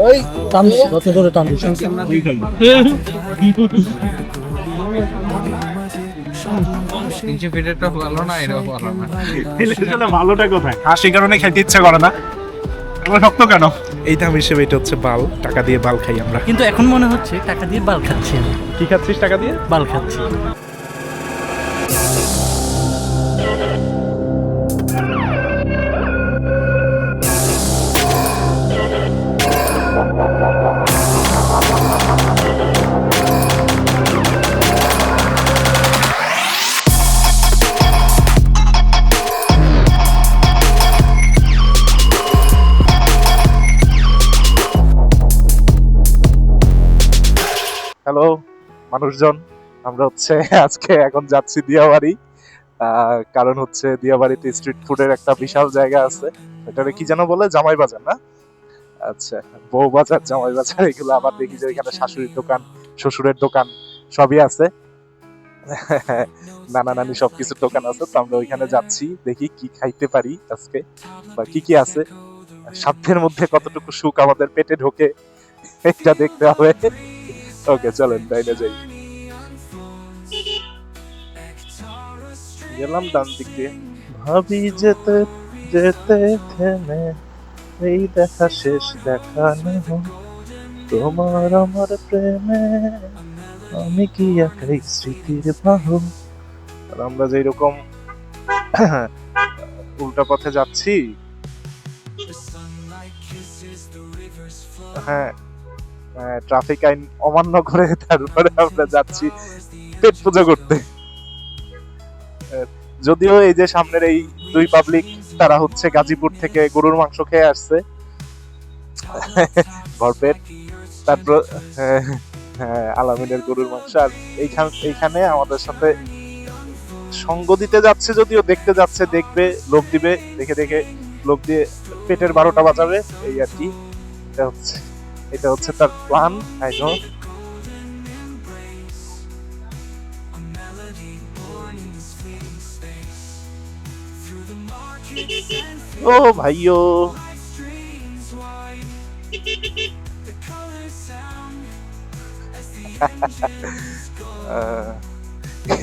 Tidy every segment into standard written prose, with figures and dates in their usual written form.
ওই টান যত ধরে টান দিস তিনশো ফিটেরটা ভালো না, এটাও ভালো না। ভালোটা কোথায়? হাসি কারণে খেতে ইচ্ছা করে না। এগুলো শক্ত কেন? এই দাম হিসেবে এটা হচ্ছে বাল, টাকা দিয়ে বাল খাই আমরা। কিন্তু এখন মনে হচ্ছে টাকা দিয়ে বাল খাচ্ছি আমি। কি খাচ্ছিস টাকা দিয়ে? বাল খাচ্ছি। হ্যালো মানুষজন, আমরা হচ্ছে আজকে এখন যাচ্ছি দিয়াবাড়ি। কারণ হচ্ছে দিয়াবাড়িতে স্ট্রিট ফুডের একটা বিশাল জায়গা আছে। এটারে কি যেন বলে, জামাই বাজার না? আচ্ছা, বউ বাজার, জামাই বাজার, এগুলো আবার দেখি যে এখানে শাশুড়ির দোকান, শ্বশুরের দোকান সবই আছে। নানা নানি সবকিছুর দোকান আছে। তো আমরা ওইখানে যাচ্ছি, দেখি কি খাইতে পারি আজকে বা কি কি আছে, সাধ্যের মধ্যে কতটুকু সুখ আমাদের পেটে ঢোকে এটা দেখতে হবে। ওকে চলেন ডাইনে যাই। গেলাম ডান দিক দিয়ে। ভাবি যেতে যেতে থেমে এই দেখা শেষ দেখা নেই, তোমার আমার প্রেমে আমি কি একাই স্মৃতির বাহন। আর আমরা যেরকম উল্টা পথে যাচ্ছি, হ্যাঁ ট্রাফিক আইন অমান্য করে তারপরে আমরা যাচ্ছি পেট পূজা করতে। যদিও এই যে সামনের এই দুই পাবলিক, তারা হচ্ছে গাজীপুর থেকে গরুর মাংস খেয়ে আসছে ভরপেট। তারপর আলামিনের গরুর মাংস। আর এইখানে আমাদের সাথে সঙ্গ দিতে যাচ্ছে, যদিও দেখতে যাচ্ছে, দেখবে লোভ দিবে, দেখে দেখে লোভ দিয়ে পেটের 12টা বাজাবে, এই আর কি। এটা হচ্ছে তার প্ল্যান। I know. ও ভাইও,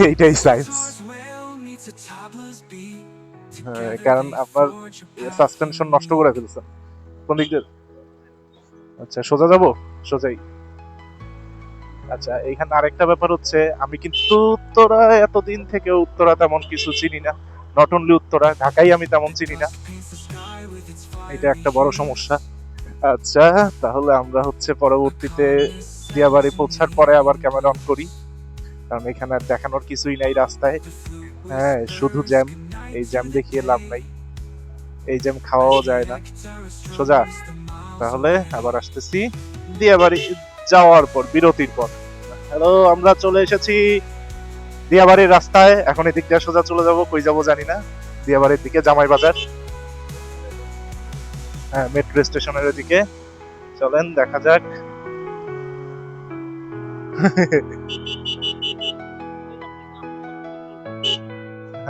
এইটাই সায়েন্স। কারণ আপনার সাসপেনশন নষ্ট করে ফেলছেন। কোন দিক দিয়ে? আচ্ছা সোজা যাবো, সোজাই। আচ্ছা এইখানে আরেকটা ব্যাপার হচ্ছে, আমি কিন্তু উত্তরা এতদিন থেকে উত্তরা তেমন কিছু চিনি না। নট অনলি উত্তরা, ঢাকাই আমি তেমন চিনি না। এটা একটা বড় সমস্যা। আচ্ছা তাহলে আমরা হচ্ছে পরবর্তীতে দিয়াবাড়ি পৌঁছার পরে আবার ক্যামেরা অন করি, কারণ এখানে আর দেখানোর কিছুই নাই রাস্তায়। হ্যাঁ শুধু জ্যাম, এই জ্যাম দেখিয়ে লাভ নাই, এই জ্যাম খাওয়াও যায় না। সোজা তাহলে আবার আসতেছি দিয়াবাড়ি যাওয়ার পর, বিরতির পর। হ্যালো, আমরা চলে এসেছি দিয়াবাড়ির রাস্তায়। এখন এদিক দিয়ে সোজা চলে যাব, কই যাব জানি না। দিয়াবাড়ির দিকে, জামাই বাজার, হ্যাঁ মেট্রো স্টেশনের দিকে চলেন, দেখা যাক।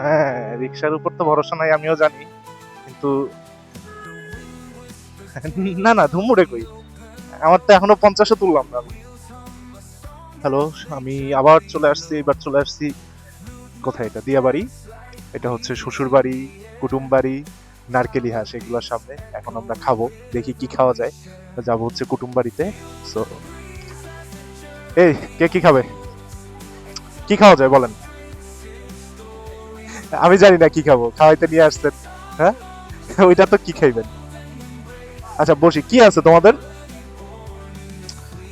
হ্যাঁ রিক্সার উপর তো ভরসা নাই, আমিও জানি, কিন্তু না না ধুমুড়ে কই, আমার তো এখনো 50-ও তুললাম না আমি। হ্যালো, আমি আবার চলে আসছি, এবার চলে আসছি কোথায়, এটা দিয়াবাড়ি। এটা হচ্ছে শ্বশুর বাড়ি, কুটুম বাড়ি, নারকেলি হাঁস, এগুলোর সামনে। এখন আমরা খাবো, দেখি কি খাওয়া যায়। যাবো হচ্ছে কুটুম বাড়িতে। সো এই কে কি খাবে, কি খাওয়া যায় বলেন? আমি জানি না কি খাবো, খাওয়াইতে নিয়ে আসছেন। হ্যাঁ ওইটা তো কি খাইবেন? আচ্ছা বসি, কি আছে তোমাদের?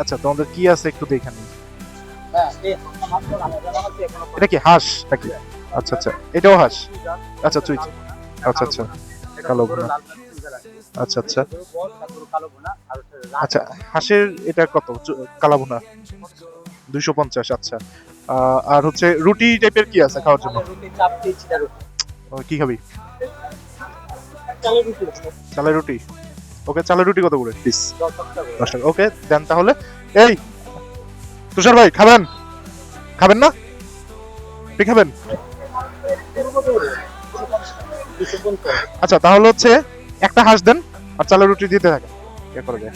আচ্ছা তোমাদের কি আছে একটু দেখে নিই। এটা কি হাঁস নাকি? আচ্ছা আচ্ছা, এটাও হাঁস। আচ্ছা চুই, আচ্ছা আচ্ছা, কালো ভুনা, আচ্ছা আচ্ছা আচ্ছা। হাঁসের এটা কত? কালো ভুনা 250। আচ্ছা আর হচ্ছে রুটি টাইপের কি আছে খাওয়ার জন্য? কি খাবি? চালের রুটি। ওকে চালের রুটি কত করে পিস? 10 টাকা। ওকে দেন তাহলে। এই তুষার ভাই খাবেন? খাবেন না? আপনি খাবেন? আচ্ছা তাহলে হচ্ছে একটা হাঁস দেন আর চালের রুটি দিতে থাকেন, কে করে যায়।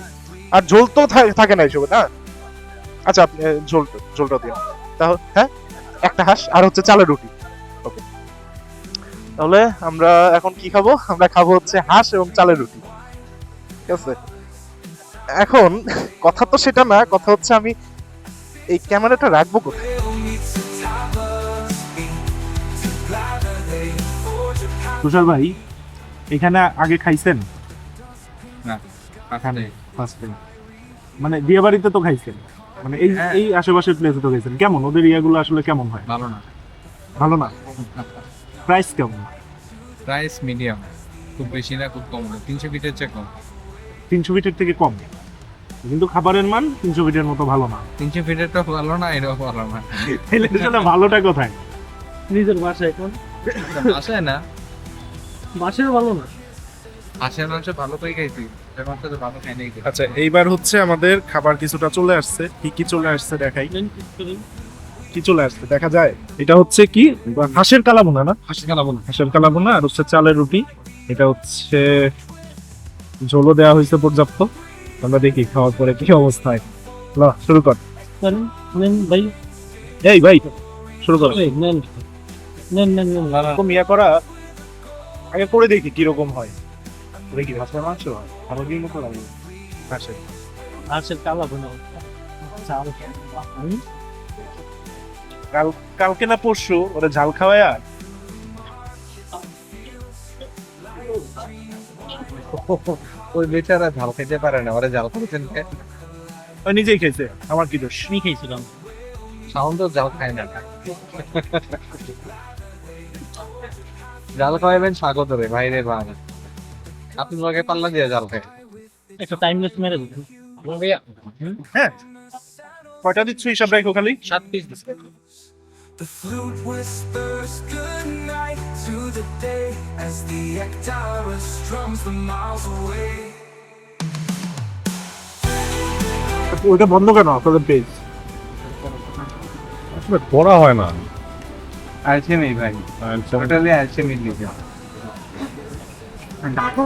আর ঝোল তো থাকে না এসব না। আচ্ছা আপনি ঝোলটা দিন তাহলে। হ্যাঁ, একটা হাঁস আর হচ্ছে চালের রুটি। ওকে, তাহলে আমরা এখন কি খাবো? আমরা খাবো হচ্ছে হাঁস এবং চালের রুটি, ঠিক আছে? এখন কথা তো সেটা না, কথা হচ্ছে আমি এই ক্যামেরাটা রাখবো কোথায়? তুষার ভাই, এখানে আগে খাইছেন? না, এখানে ফার্স্ট টাইম। মানে বিয়ে বাড়িতে তো খাইছেন, মানে এই হ্যাঁ। এই আশেপাশের প্লেসে তো খাইছেন। কেমন ওদের ইয়াগুলো আসলে কেমন হয়? ভালো না, ভালো না? প্রাইস কেমন? প্রাইস মিডিয়াম, খুব বেশি না খুব কম না, 300 ফিটের চেয়ে কম। 300 ফিটের থেকে কম, কিন্তু খাবারের মান 300 ফিটের মতো ভালো না। 300 ফিটেরটা ভালো না, এটাও ভালো না। তাহলে আসলে ভালোটা কোথায়? নিজের বাসায় এখন আসে না, বাসায় ভালো না। হাঁসের মাংস ভালো করে খাইছি, এর মাংস তো ভালো খাই নাই। আচ্ছা, এইবার হচ্ছে আমাদের খাবার কিছুটা চলে আসছে। কি কি চলে আসছে দেখাই। কি চলে আসছে দেখা যায়? এটা হচ্ছে কি, হাঁসের কালাবোনা না? হাঁসের কালাবো না। হাঁসের কালাবোনা আর হচ্ছে চালের রুটি। এটা হচ্ছে ঝোলও দেওয়া হয়েছে পর্যাপ্ত। আমরা দেখি খাওয়ার পরে কি অবস্থা হয়। ল, শুরু কর। নেন ভাই, এই ভাই, শুরু কর। এই নেন নেন নেন নেন। এরকম ইয়া করা আগে করে দেখি কিরকম হয়। দেখি হাঁসের মাংস ভালো দিন মতো লাগে। হাঁসের হাঁসের কালা বানাও, চাল। কালকে না পরশু ওরা ঝাল খাওয়ায়। ওই বেচারা ঝাল খেতে পারে না, ওরা ঝাল খেতেন কে? ওই নিজেই খেয়েছে, আমার কি দোষ? আমি খেয়েছিলাম। সাউন্ড তো ঝাল খায় না। জাল খাওয়াবেন স্বাগত রে ভাই রে ভাই, আপনি লোকে পাল্লা দিয়ে জাল খায়। একটা টাইমলেস মেরে দিন। হ্যাঁ, কয়টা দিচ্ছ হিসাব রাখো খালি? 7 পিস দিছে। The flute whispers goodnight to the day as the ektara strums the miles away. ওইটা বন্ধ কেন আপনাদের পেজ? আসলে করা হয় না। আইছে নেই ভাই, টোটালি আইছে নেই লিখে।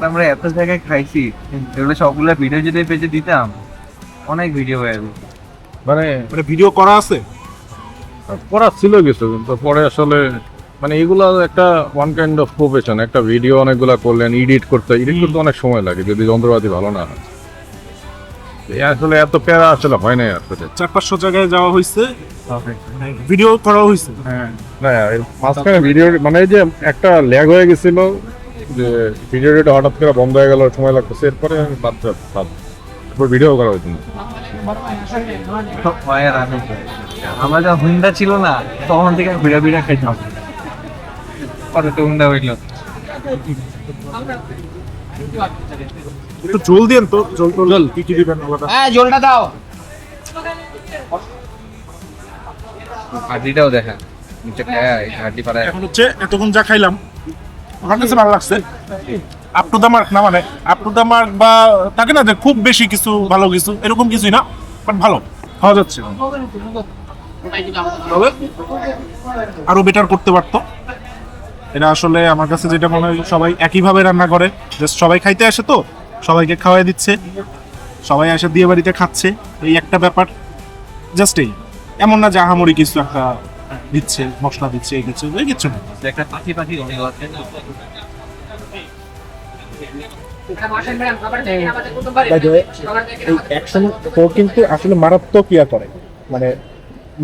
আমরা এত জায়গায় খাইছি, এগুলো সবগুলো ভিডিও যদি পেজে দিতাম অনেক ভিডিও হয়ে যেত। মানে মানে ভিডিও করা আছে? করা ছিল কিছু, কিন্তু পরে আসলে মানে এগুলো একটা ওয়ান কাইন্ড অফ প্রফেশন। একটা ভিডিও অনেকগুলা করলেন, এডিট করতে অনেক সময় লাগে যদি যন্ত্রপাতি ভালো না হয়। আসলে এত প্যারা আসলে হয় নাই আসলে। 400-500 জায়গায় যাওয়া হয়েছে, ভিডিও করা হয়েছে। হ্যাঁ, না এর মাঝখানে ভিডিও মানে এই যে একটা ল্যাগ হয়ে গেছিল, যে ভিডিওটা হঠাৎ করে বন্ধ হয়ে গেল, সময় লাগতেছে, এরপরে আমি বাদ তারপর ভিডিও করা হয়েছে না। আমার যা হুন্ডা ছিল না, তখন থেকে ভিড়া ভিড়া খাইতাম। পরে তো হুন্ডা হইল। একটু জল দেন তো, জল কি কি দিবেন আলাদা? হ্যাঁ, জলটা দাও। হাড্ডিটাও দেখা নিচে খায়, হাড্ডি পাড়ায়। এখন হচ্ছে এতক্ষণ যা খাইলাম আমার কাছে ভালো লাগছে। আপ টু দা মার্ক না, মানে আপ টু দা মার্ক বা থাকে না যে খুব বেশি কিছু ভালো কিছু, এরকম কিছুই না, বাট ভালো খাওয়া যাচ্ছে। তবে আরো বেটার করতে পারতো। এটা আসলে আমার কাছে যেটা মনে হয়, সবাই একইভাবে রান্না করে, জাস্ট সবাই খাইতে আসে তো সবাইকে খাওয়াই দিচ্ছে, সবাই এসে বিয়ে বাড়িতে খাচ্ছে, এই একটা ব্যাপার। জাস্ট এই, এমন না যে আহামরি কিছু একটা দিচ্ছে, মশলা দিচ্ছে, এই কিছু এই কিছু না। একটা পাখি পাখি অনেক আছে। অ্যাকশন ও কিন্তু আসলে মারাত্মক ইয়া করে, মানে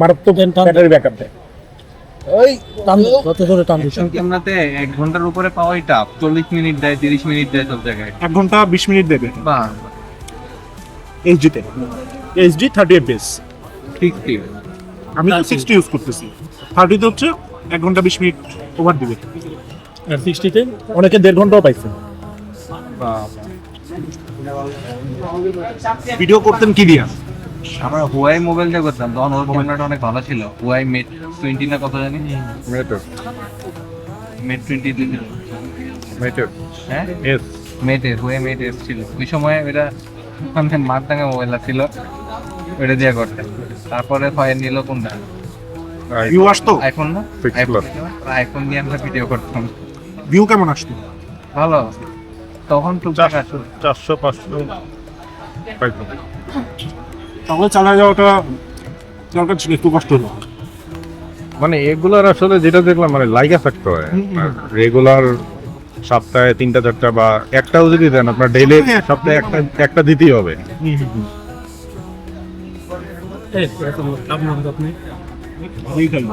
মারাত্মক ব্যাটারি ব্যাকআপ দেয়। ওই যত জোরে টান দিছে। ক্যামেরাতে 1 ঘন্টার উপরে পাওয়াই টাফ। 40 মিনিট দেয়, 30 মিনিট দেয় সব জায়গায়। 1 ঘন্টা 20 মিনিট দেবে বাহ, এইচডিতে, এইচডি 30 এফপিএস। ঠিক ঠিক। আমি তো 60 ইউজ করতেছি, 30 তে হচ্ছে 1 ঘন্টা 20 মিনিট ওভার দিবে। আর 60 তে অনেকে 1.5 ঘন্টাও পাইছে। ভিডিও করতেন কি দিয়া? আমরা হুয়াই মোবাইল দিয়ে করতাম, তখন ওর ক্যামেরাটা অনেক ভালো ছিল। হুয়াই মেট 20 না কত জানি, মেট 20 দিছিল। হ্যাঁ, হুয়াই মেট এস ছিল ওই সময়। এটা মানে মারদাঙ্গা মোবাইল ছিল, ওটা দিয়ে করতাম। তারপরে হয় নিল কোনটা, ভিউ আসতো? আইফোন না, 6 Plus। আইফোন দিয়ে আমরা ভিডিও করতাম। ভিউ কেমন আসতো? ভালো, তখন টুকটাক আসতো। 400-500 পাইতো। তাহলে চালিয়ে যাওয়াটা দরকার ছিল, একটু কষ্ট হলো। মানে এগুলার আসলে যেটা দেখলাম মানে লাইগা থাকতে হয় রেগুলার, সপ্তাহে 3-4টা বা একটাও যদি দেন আপনার ডেইলি সপ্তাহে একটা দিতেই হবে। এই আপনার আপনি ভালোই খাই।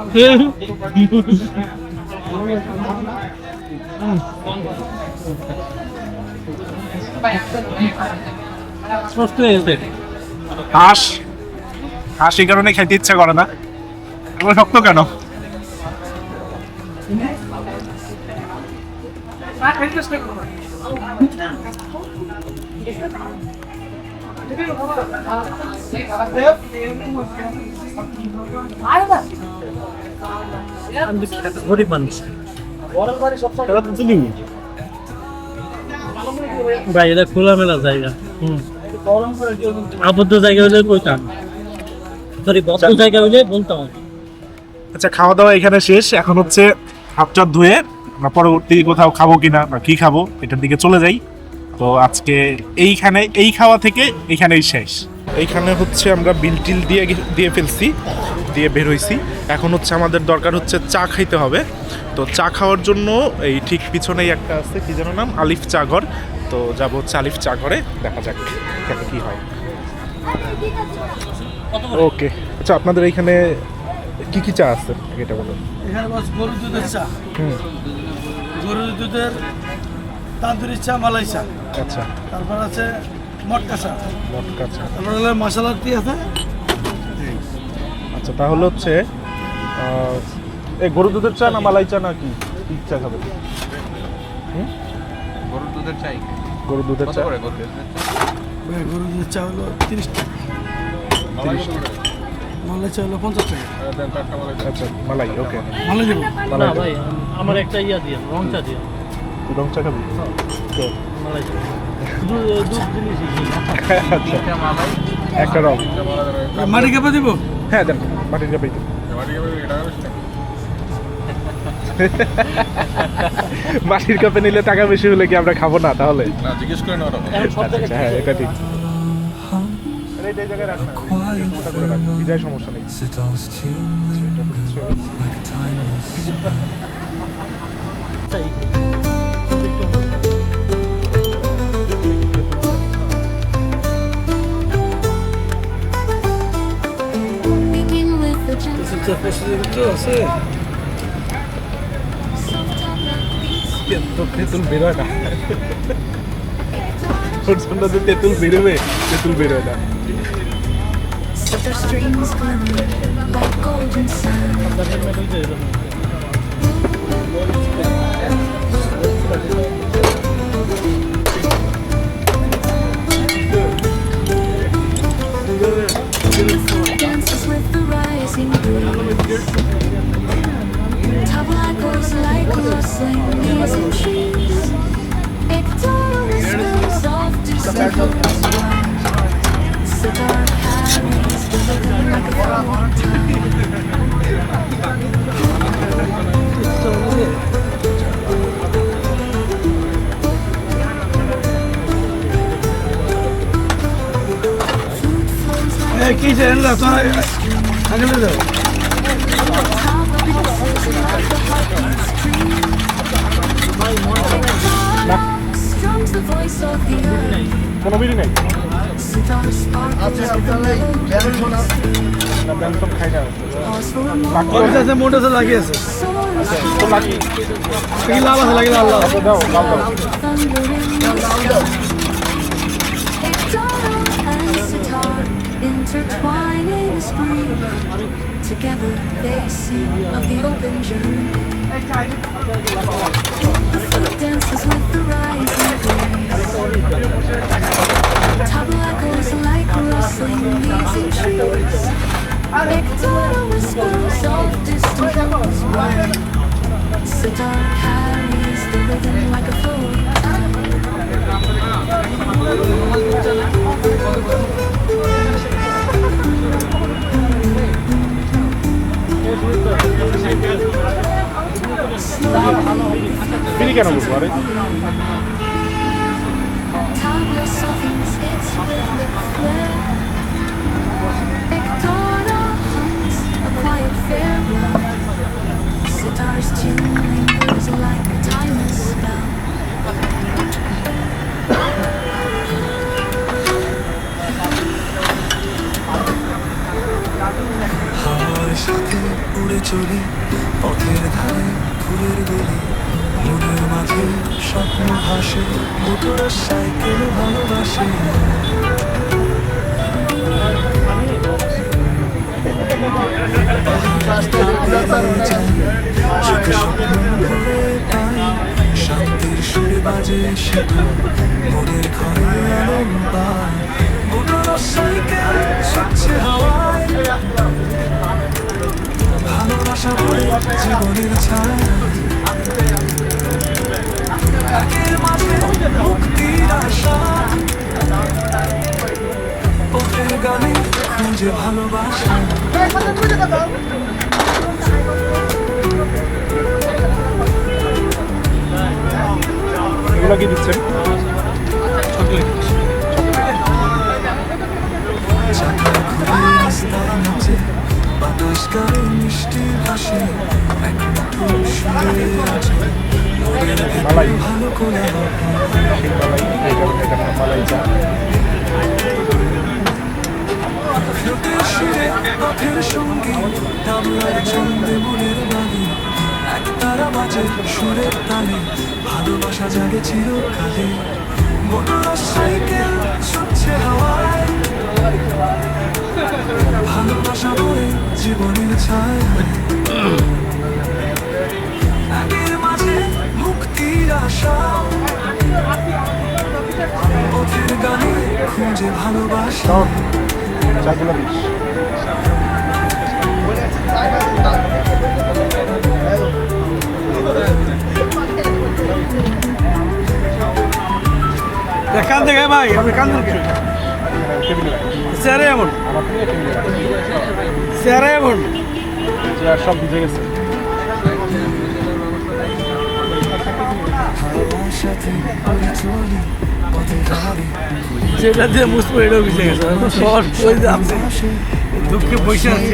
স্পষ্ট হয়ে গেছে। হাঁস হাঁস এই কারণে খেতে ইচ্ছা করে না। এগুলো শক্ত কেন? আমি গরিব মানুষ ভাই, এটা খোলামেলা জায়গা। আবদ্ধ জায়গা হলে কইতাম, সরি বদ্ধ জায়গা হলে বলতাম। আচ্ছা, খাওয়া দাওয়া এখানে শেষ। এখন হচ্ছে হাত টাত ধুয়ে আমরা পরবর্তী কোথাও খাবো কিনা বা কি খাবো এটার দিকে চলে যাই। তো আজকে এইখানে এই খাওয়া থেকে এইখানেই শেষ। এইখানে হচ্ছে আমরা বিল টিল দিয়ে ফেলছি, দিয়ে বের হইছি। এখন হচ্ছে আমাদের দরকার হচ্ছে চা খাইতে হবে। তো চা খাওয়ার জন্য এই ঠিক পিছনেই একটা আছে, কি যেন নাম, আলিফ চা ঘর। তো যাবো হচ্ছে আলিফ চা ঘরে, দেখা যাক এখানে কি হয়। ওকে, আচ্ছা আপনাদের এইখানে কি কি চা আছে এটা বলুন। এখানে বাস গরুর দুধের চা, হুম, গরুর দুধের তান্দুরি চা, মালাই চা, আচ্ছা, তারপর আছে মটকা চা, মটকা চা। তারপর হলো মশলার টি আছে। আচ্ছা, তাহলে হচ্ছে এই গরুর দুধের চা না মালাই চা না কি চা খাবে? গরুর দুধের চাই। গরুর দুধের কত চা করে গরুর দুধের চা? গরুর দুধের চা হলো 30 টাকা, 30 টাকা। মালাই চা হলো 50 টাকা। আচ্ছা, মালাই, ওকে। মালাই দেবো। না ভাই, আমার একটা ইয়া দিয়ে রং চা দিয়ে তুই রং চা খাবি? তো মালাই চা। দুধ জিনিসই আচ্ছা, তিনটা মালাই, একটা রং। মাটি কাপে দিব। হ্যাঁ দেন, মাটির কাপেই দিন। মাটির কাপে নিলে টাকা বেশি হলে কি আমরা খাবো না তাহলে? জিজ্ঞেস করে নেওয়া আচ্ছা, হ্যাঁ এটা ঠিক। এই জায়গায় রাখ না, ওটা করে রাখ, বিজয় সমস্যা নেই। Sit on still like a tiny Begin with the gentle চা পছন্দ তো আছে। soft on the beats. তো তেঁতুল বেরোয় না, ওর জন্য যে তেঁতুল বেরোবে, তেঁতুল বেরোয় না। The strings glimmer like golden sun. Dances with the rising breeze. Tabla goes like rustling leaves and trees. Pictorial whispers of disciples wine. Cigar carries the rhythm like a flowing time. Food flows like কি জানেন না তো আগে দাও। strums the voice of the earth. কোনো বিড়ি নেই Sit on the sparkles of the না, ব্যাংকক খাই না। pause for a moment. বাকি ওটা আছে, মোটা আছে, লাগিয়ে আছে। Soars তো লাগি কি লাভ আছে, লাগিয়ে দাও, আল্লাহ। দাও, লাভ দাও। thunder in the sky. Pictorial and sitar intertwine in the spring. Together they sing of the open journey. The foot dances with the rising breeze. Tabla echoes like rustling leaves and trees. Pictorial whispers of distant hills wide. Sitar carries the rhythm like a flowing tide. বিড়ি কেন বলবো? আরে Tabla softens its with a flare. McDonald hums a quiet farewell. Sitar's tune lingers like a timeless spell. হাওয়ার সাথে উড়ে চলি পথের ধারে ফুলের গলি, মনের মাঝে স্বপ্ন ভাসে, মোটর সাইকেল ভালোবাসে। চোখে স্বপ্ন ভরে পাই, শান্তির সুরে বাজে সেটা, মনের ঘরে আলো পায়। মোটর সাইকেল ছুটছে হাওয়ায়, ভালোবাসা বলে জীবনের ছায়া, একের মাঝে মুক্তির আশা, পথের গানে খুঁজে ভালোবাসা। এগুলো কি দিচ্ছেন? চাকা ঘুরে রাস্তার নিচে, বাতাস গায়ে মিষ্টি ভাসে, এক মুঠো সুরে আছে মনের ভেতরে ভালো করে ফ্লুটের সুরে পথের সঙ্গী, তাবলার ছন্দে মনের বাণী, এক তারা বাজে সুরের তালে, ভালোবাসা জাগে চিরকালে। মোটর সাইকেল ছুটছে হাওয়ায়, ভালোবাসা বলে জীবনের ছায়া, একের মাঝে মুক্তির আশা, পথের গানে খুঁজে ভালোবাসা। চাগুলো দিস। কান দেখায় ভাই, আপনি কান দেখেন স্যারে এমন স্যারে এমন সব ভিজে গেছে। সাথে উড়ে চলি পথের ধারে, যেটা দিয়ে মুসবো এটাও মিশে গেছে শহর ওই যে আপনি দুঃখে বসে আছি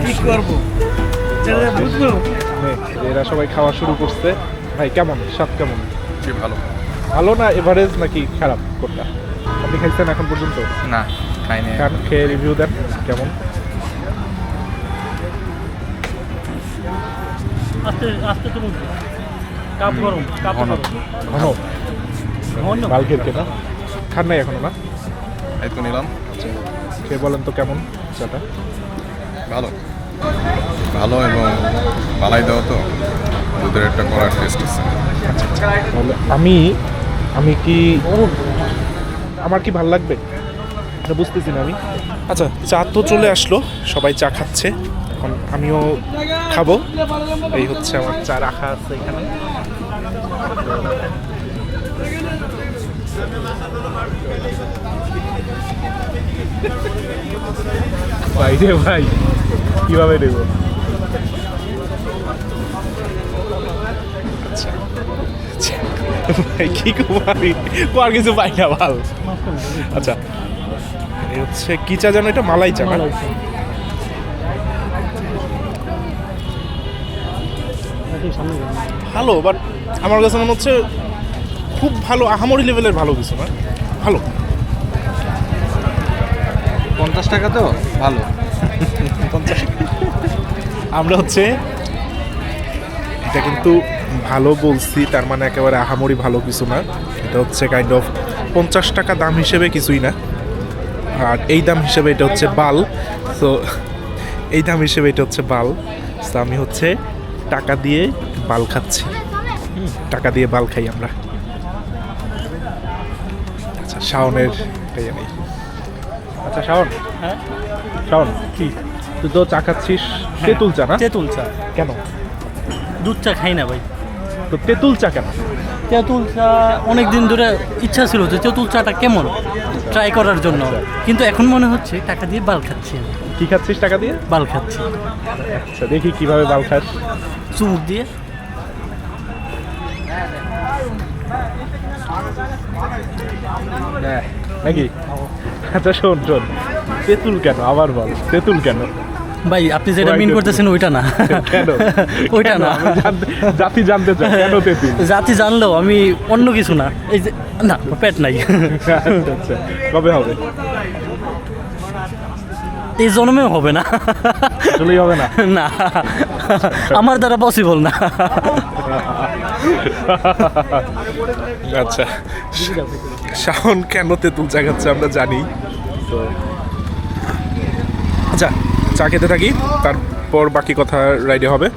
কি করবো যেটা বুঝবো। এরা সবাই খাওয়া শুরু করছে। ভাই কেমন স্বাদ কেমন? ভালো। ভালো না এভারেজ নাকি খারাপ কোনটা? আপনি খাইছেন এখন পর্যন্ত? না খাইনি। খান, খেয়ে রিভিউ দেন কেমন। আস্তে আস্তে তো বলছি কাপ গরম কাপ ঘন। গরম ঘন ঘন বালকের কেনা খান নাই এখনো না? এই তো নিলাম। খেয়ে বলেন তো কেমন চাটা? ভালো ভালো এবং মালাই দেওয়া তো দুধের একটা কড়ার টেস্ট আছে। তাহলে আমি কি আমার কি ভাল লাগবে এটা বুঝতেছি না আমি। আচ্ছা চা তো চলে আসলো, সবাই চা খাচ্ছে, এখন আমিও খাবো। এই হচ্ছে আমার চা রাখা আছে এখানে। ভাই রে ভাই কিভাবে দেব? ভাই কি কুমারি আর কিছু পাই না ভাল। আচ্ছা এই হচ্ছে কি চা জানো? এটা মালাই চা না? ভালো, বাট আমার কাছে মনে হচ্ছে খুব ভালো, আহামরি লেভেলের ভালো কিছু না, ভালো। 50 টাকা তো ভালো। 50 আমরা হচ্ছে এটা কিন্তু ভালো বলছি, তার মানে একেবারে আহামরি ভালো কিছু না। এটা হচ্ছে কাইন্ড অফ 50 টাকা দাম হিসেবে কিছুই না, আর এই দাম হিসেবে এটা হচ্ছে বাল। সো এই দাম হিসেবে এটা হচ্ছে বাল। সো আমি হচ্ছে টাকা দিয়ে বাল খাচ্ছি। টাকা দিয়ে বাল খাই আমরা। আচ্ছা শাওনের খাইয়ে নেই। আচ্ছা শাওন, হ্যাঁ শাওন কি তুই তো চা খাচ্ছিস তেঁতুল চা না? তেঁতুল চা। কেন? দুধ চা খাই না ভাই। তো তেঁতুল চা কেন? তেঁতুল চা অনেক দিন ধরে ইচ্ছা ছিল যে তেঁতুল চাটা কেমন ট্রাই করার জন্য, কিন্তু এখন মনে হচ্ছে টাকা দিয়ে বাল খাচ্ছি। কি খাচ্ছিস টাকা দিয়ে? বাল খাচ্ছি। আচ্ছা দেখি কিভাবে বাল খাস। চুমুক দিয়ে। নাকি? আচ্ছা শোন তেঁতুল কেন আবার বল, তেঁতুল কেন? ভাই আপনি যেটা Why মিন তেঁতুল? করতেছেন ওইটা না। কেন? ওইটা না। আমি জাতি জানতে চাই কেন তেঁতুল? জাতি জানলেও আমি অন্য কিছু না, এই যে না পেট নাই। আচ্ছা কবে হবে? এই জন্মেও হবে না। আসলেই হবে না? না, আমার দ্বারা পসিবল না। আচ্ছা শাওন কেন তেঁতুল চা খাচ্ছে আমরা জানি তো। আচ্ছা চা খেতে থাকি, তারপর বাকি কথা রাইডে হবে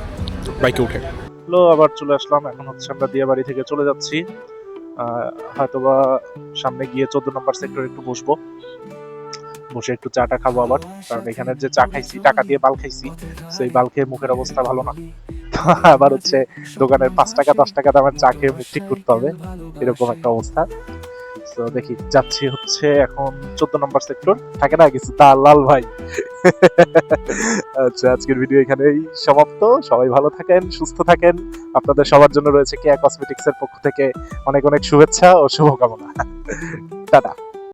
বাইকে উঠে। হ্যালো, আবার চলে আসলাম। এখন হচ্ছে আমরা দিয়া বাড়ি থেকে চলে যাচ্ছি। হয়তোবা সামনে গিয়ে 14 নম্বর সেক্টরে একটু বসে একটু চাটা খাবো আবার, কারণ এখানে যে চা খাইছি টাকা দিয়ে বাল খাইছি, সেই বাল খেয়ে মুখের অবস্থা ভালো না। আবার হচ্ছে দোকানের 5 টাকা 10 টাকা দামের চা খেয়ে মুখ ঠিক করতে হবে, এরকম একটা অবস্থা। তো দেখি যাচ্ছি হচ্ছে এখন 14 নম্বর সেক্টর, থাকে না কিছু লাল ভাই। আচ্ছা আজকের ভিডিও এখানেই সমাপ্ত। সবাই ভালো থাকেন, সুস্থ থাকেন। আপনাদের সবার জন্য রয়েছে কেয়া কসমেটিক্স এর পক্ষ থেকে অনেক অনেক শুভেচ্ছা ও শুভকামনা। টাটা।